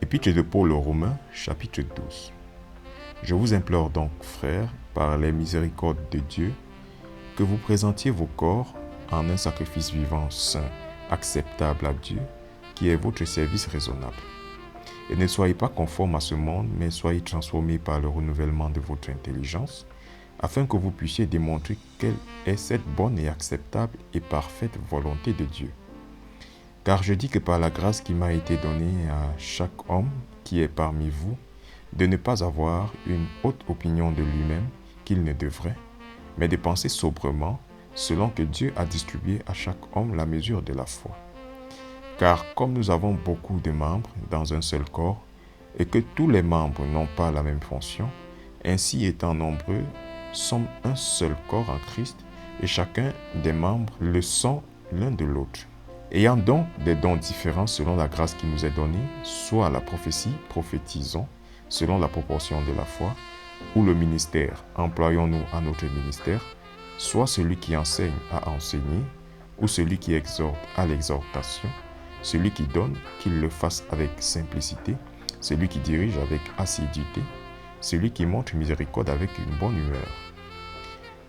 Épître de Paul aux Romains, chapitre 12. Je vous implore donc, frères, par les miséricordes de Dieu, que vous présentiez vos corps en un sacrifice vivant, saint, acceptable à Dieu, qui est votre service raisonnable. Et ne soyez pas conformes à ce monde, mais soyez transformés par le renouvellement de votre intelligence, afin que vous puissiez démontrer quelle est cette bonne et acceptable et parfaite volonté de Dieu. Car je dis que par la grâce qui m'a été donnée à chaque homme qui est parmi vous, de ne pas avoir une haute opinion de lui-même qu'il ne devrait, mais de penser sobrement, selon que Dieu a distribué à chaque homme la mesure de la foi. Car comme nous avons beaucoup de membres dans un seul corps, et que tous les membres n'ont pas la même fonction, ainsi étant nombreux, sommes un seul corps en Christ, et chacun des membres le sont l'un de l'autre. Ayant donc des dons différents selon la grâce qui nous est donnée, soit la prophétie, prophétisons, selon la proportion de la foi, ou le ministère, employons-nous à notre ministère, soit celui qui enseigne à enseigner, ou celui qui exhorte à l'exhortation, celui qui donne, qu'il le fasse avec simplicité, celui qui dirige avec assiduité, celui qui montre miséricorde avec une bonne humeur.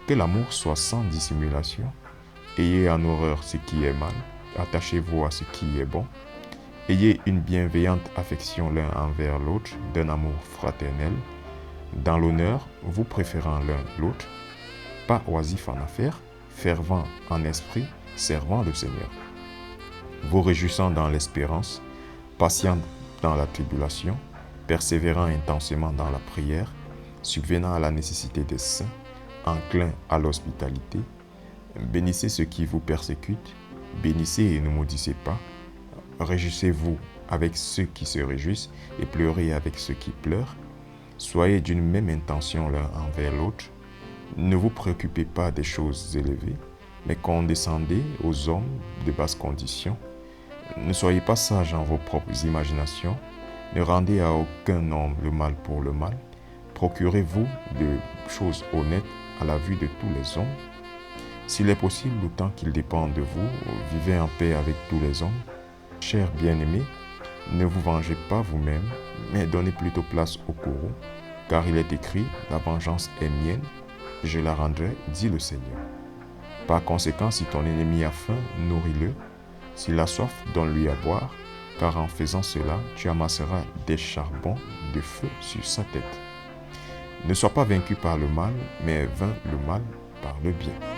Que l'amour soit sans dissimulation, ayez en horreur ce qui est mal, attachez-vous à ce qui est bon, ayez une bienveillante affection l'un envers l'autre d'un amour fraternel, dans l'honneur, vous préférant l'un l'autre, pas oisif en affaires, fervent en esprit, servant le Seigneur. Vous réjouissant dans l'espérance, patient dans la tribulation, persévérant intensément dans la prière, subvenant à la nécessité des saints, enclin à l'hospitalité, bénissez ceux qui vous persécutent, bénissez et ne maudissez pas, réjouissez-vous avec ceux qui se réjouissent et pleurez avec ceux qui pleurent, soyez d'une même intention l'un envers l'autre, ne vous préoccupez pas des choses élevées, mais condescendez aux hommes de basse condition, ne soyez pas sages en vos propres imaginations, ne rendez à aucun homme le mal pour le mal, procurez-vous de choses honnêtes à la vue de tous les hommes. S'il est possible, autant qu'il dépend de vous, vivez en paix avec tous les hommes. Chers bien-aimés, ne vous vengez pas vous-même, mais donnez plutôt place au courroux, car il est écrit, la vengeance est mienne, je la rendrai, dit le Seigneur. Par conséquent, si ton ennemi a faim, nourris-le, s'il a soif, donne-lui à boire, car en faisant cela, tu amasseras des charbons de feu sur sa tête. Ne sois pas vaincu par le mal, mais vainc le mal par le bien.